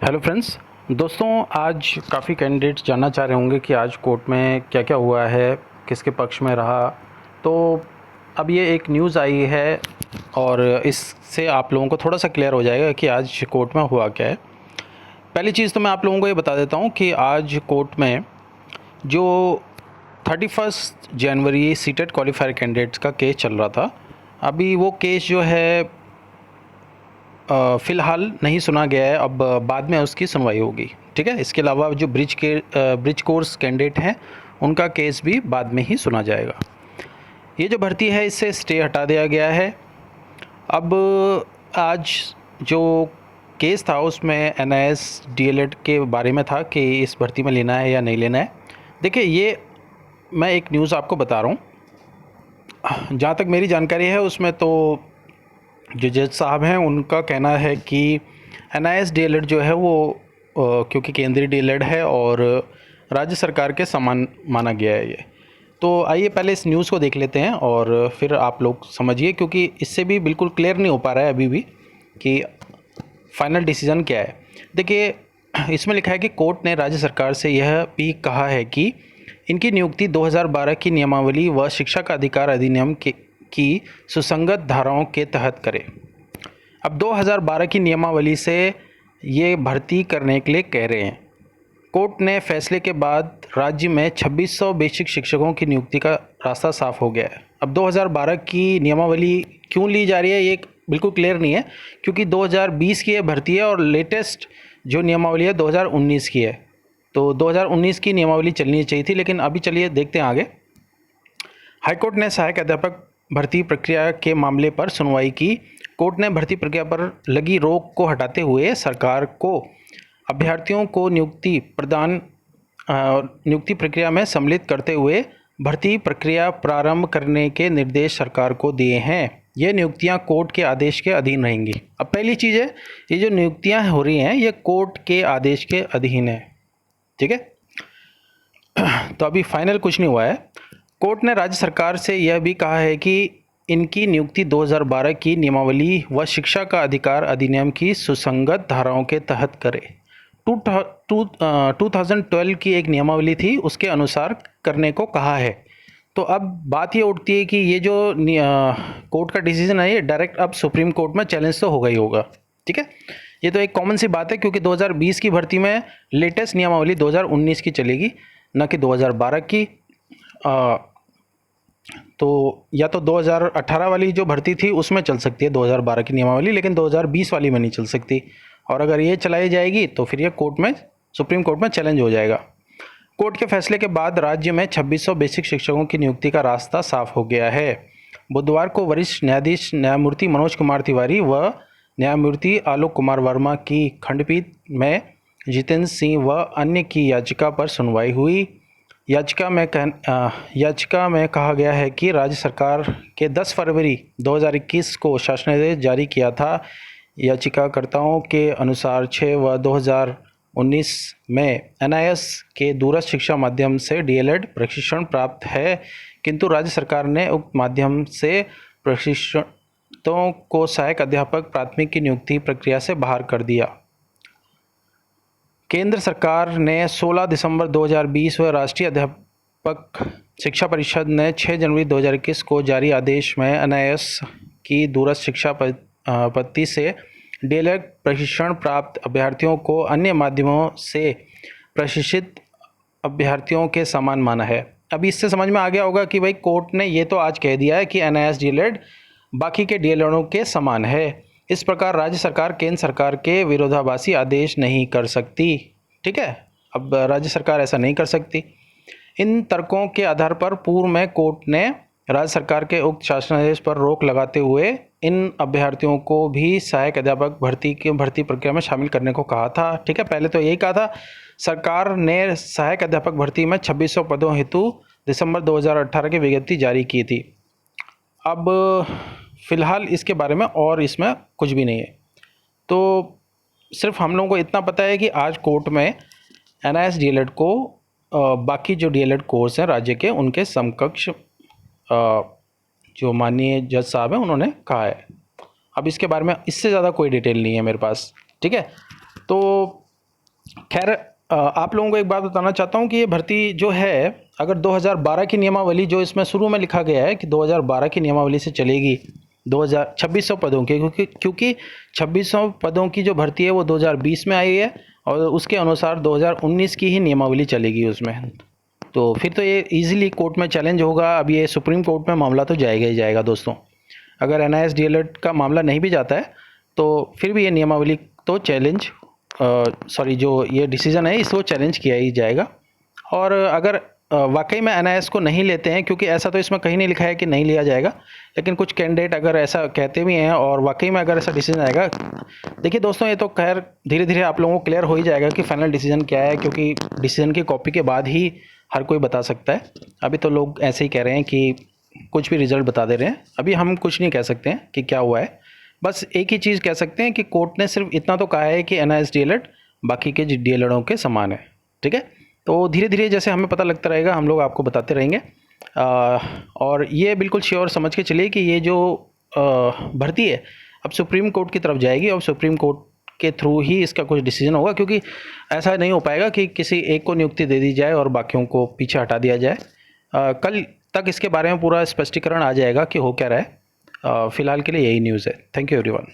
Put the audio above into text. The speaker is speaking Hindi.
Hello friends. दोस्तों, आज काफ़ी कैंडिडेट्स जानना चाह रहे होंगे कि आज कोर्ट में क्या क्या हुआ है, किसके पक्ष में रहा। तो अब ये एक न्यूज़ आई है और इससे आप लोगों को थोड़ा सा क्लियर हो जाएगा कि आज कोर्ट में हुआ क्या है। पहली चीज़ तो मैं आप लोगों को ये बता देता हूँ कि आज कोर्ट में जो 31 जनवरी सीटेट क्वालिफायर कैंडिडेट्स का केस चल रहा था, अभी वो केस जो है फ़िलहाल नहीं सुना गया है। अब बाद में उसकी सुनवाई होगी, ठीक है। इसके अलावा जो ब्रिज कोर्स कैंडिडेट हैं उनका केस भी बाद में ही सुना जाएगा। ये जो भर्ती है इससे स्टे हटा दिया गया है। अब आज जो केस था उसमें NIS DLED के बारे में था कि इस भर्ती में लेना है या नहीं लेना है। देखिए, ये मैं एक न्यूज़ आपको बता रहा हूँ। जहाँ तक मेरी जानकारी है उसमें तो जो जज साहब हैं उनका कहना है कि NIS DLED जो है वो क्योंकि केंद्रीय DLED है और राज्य सरकार के समान माना गया है ये। तो आइए पहले इस न्यूज़ को देख लेते हैं और फिर आप लोग समझिए, क्योंकि इससे भी बिल्कुल क्लियर नहीं हो पा रहा है अभी भी कि फाइनल डिसीज़न क्या है। देखिए, इसमें लिखा है कि कोर्ट ने राज्य सरकार से यह भी कहा है कि इनकी नियुक्ति 2012 की नियमावली व शिक्षा का अधिकार अधिनियम की सुसंगत धाराओं के तहत करे। अब 2012 की नियमावली से ये भर्ती करने के लिए कह रहे हैं। कोर्ट ने फैसले के बाद राज्य में 2600 बेसिक शिक्षकों की नियुक्ति का रास्ता साफ हो गया है। अब 2012 की नियमावली क्यों ली जा रही है ये बिल्कुल क्लियर नहीं है, क्योंकि 2020 की ये भर्ती है और लेटेस्ट जो नियमावली है 2019 की है। तो 2019 की नियमावली चलनी चाहिए थी, लेकिन अभी चलिए देखते हैं आगे। हाईकोर्ट ने सहायक अध्यापक भर्ती प्रक्रिया के मामले पर सुनवाई की। कोर्ट ने भर्ती प्रक्रिया पर लगी रोक को हटाते हुए सरकार को अभ्यर्थियों को नियुक्ति प्रक्रिया में सम्मिलित करते हुए भर्ती प्रक्रिया प्रारंभ करने के निर्देश सरकार को दिए हैं। ये नियुक्तियां कोर्ट के आदेश के अधीन रहेंगी। अब पहली चीज़ है, ये जो नियुक्तियां हो रही हैं ये कोर्ट के आदेश के अधीन है, ठीक है। तो अभी फाइनल कुछ नहीं हुआ है। कोर्ट ने राज्य सरकार से यह भी कहा है कि इनकी नियुक्ति 2012 की नियमावली व शिक्षा का अधिकार अधिनियम की सुसंगत धाराओं के तहत करे। 2012 की एक नियमावली थी, उसके अनुसार करने को कहा है। तो अब बात ये उठती है कि ये जो कोर्ट का डिसीजन है ये डायरेक्ट अब सुप्रीम कोर्ट में चैलेंज तो होगा ही होगा, ठीक है। ये तो एक कॉमन सी बात है, क्योंकि 2020 की भर्ती में लेटेस्ट नियमावली 2019 की चलेगी, न कि 2012 की। तो या तो 2018 वाली जो भर्ती थी उसमें चल सकती है 2012 की नियमावली, लेकिन 2020 वाली में नहीं चल सकती। और अगर ये चलाई जाएगी तो फिर ये सुप्रीम कोर्ट में चैलेंज हो जाएगा। कोर्ट के फैसले के बाद राज्य में 2600 बेसिक शिक्षकों की नियुक्ति का रास्ता साफ हो गया है। बुधवार को वरिष्ठ न्यायाधीश न्यायमूर्ति मनोज कुमार तिवारी व न्यायमूर्ति आलोक कुमार वर्मा की खंडपीठ में जितेंद्र सिंह व अन्य की याचिका पर सुनवाई हुई। याचिका में कहा गया है कि राज्य सरकार के 10 फरवरी 2021 को शासनादेश जारी किया था। याचिकाकर्ताओं के अनुसार 6 व 2019 में NIS के दूरस्थ शिक्षा माध्यम से DLED प्रशिक्षण प्राप्त है, किंतु राज्य सरकार ने उक्त माध्यम से प्रशिक्षितों को सहायक अध्यापक प्राथमिक की नियुक्ति प्रक्रिया से बाहर कर दिया। केंद्र सरकार ने 16 दिसंबर 2020 व राष्ट्रीय अध्यापक शिक्षा परिषद ने 6 जनवरी 2021 को जारी आदेश में NIS की दूरस्थ शिक्षा पद्धति से DLED प्रशिक्षण प्राप्त अभ्यर्थियों को अन्य माध्यमों से प्रशिक्षित अभ्यर्थियों के समान माना है। अभी इससे समझ में आ गया होगा कि भाई कोर्ट ने ये तो आज कह दिया है कि NIS DLED बाकी के DLEDों के समान है। इस प्रकार राज्य सरकार केंद्र सरकार के विरोधाभासी आदेश नहीं कर सकती, ठीक है। अब राज्य सरकार ऐसा नहीं कर सकती। इन तर्कों के आधार पर पूर्व में कोर्ट ने राज्य सरकार के उक्त शासनादेश पर रोक लगाते हुए इन अभ्यर्थियों को भी सहायक अध्यापक भर्ती प्रक्रिया में शामिल करने को कहा था, ठीक है। पहले तो यही कहा था। सरकार ने सहायक अध्यापक भर्ती में 2600 पदों हेतु दिसंबर 2018 की विज्ञप्ति जारी की थी। अब फ़िलहाल इसके बारे में और इसमें कुछ भी नहीं है। तो सिर्फ हम लोगों को इतना पता है कि आज कोर्ट में NIS DLED को बाकी जो DLED कोर्स हैं राज्य के उनके समकक्ष जो माननीय जज साहब हैं उन्होंने कहा है। अब इसके बारे में इससे ज़्यादा कोई डिटेल नहीं है मेरे पास, ठीक है। तो खैर आप लोगों को एक बात बताना चाहता हूँ कि ये भर्ती जो है, अगर 2012 की नियमावली जो इसमें शुरू में लिखा गया है कि 2012 की नियमावली से चलेगी 2600 पदों की, क्योंकि 2600 पदों की जो भर्ती है वो 2020 में आई है और उसके अनुसार 2019 की ही नियमावली चलेगी उसमें। तो फिर तो ये इजीली कोर्ट में चैलेंज होगा। अब ये सुप्रीम कोर्ट में मामला तो जाएगा ही जाएगा दोस्तों। अगर NIS DLED का मामला नहीं भी जाता है तो फिर भी ये नियमावली तो चैलेंज सॉरी जो ये डिसीज़न है इसको चैलेंज किया ही जाएगा। और अगर वाकई में NIS को नहीं लेते हैं, क्योंकि ऐसा तो इसमें कहीं नहीं लिखा है कि नहीं लिया जाएगा, लेकिन कुछ कैंडिडेट अगर ऐसा कहते भी हैं और वाकई में अगर ऐसा डिसीजन आएगा, देखिए दोस्तों ये तो खैर धीरे धीरे आप लोगों को क्लियर हो ही जाएगा कि फाइनल डिसीजन क्या है, क्योंकि डिसीजन की कॉपी के बाद ही हर कोई बता सकता है। अभी तो लोग ऐसे ही कह रहे हैं कि कुछ भी रिजल्ट बता दे रहे हैं, अभी हम कुछ नहीं कह सकते हैं कि क्या हुआ है। बस एक ही चीज़ कह सकते हैं कि कोर्ट ने सिर्फ इतना तो कहा है कि NIS DLED बाकी के DLEDों के समान है। ठीक है, तो धीरे धीरे जैसे हमें पता लगता रहेगा हम लोग आपको बताते रहेंगे। और ये बिल्कुल श्योर समझ के चलिए कि ये जो भर्ती है अब सुप्रीम कोर्ट की तरफ जाएगी और सुप्रीम कोर्ट के थ्रू ही इसका कुछ डिसीजन होगा, क्योंकि ऐसा नहीं हो पाएगा कि किसी एक को नियुक्ति दे दी जाए और बाकियों को पीछे हटा दिया जाए। कल तक इसके बारे में पूरा स्पष्टीकरण आ जाएगा कि हो क्या रहा है। फ़िलहाल के लिए यही न्यूज़ है। Thank you everyone.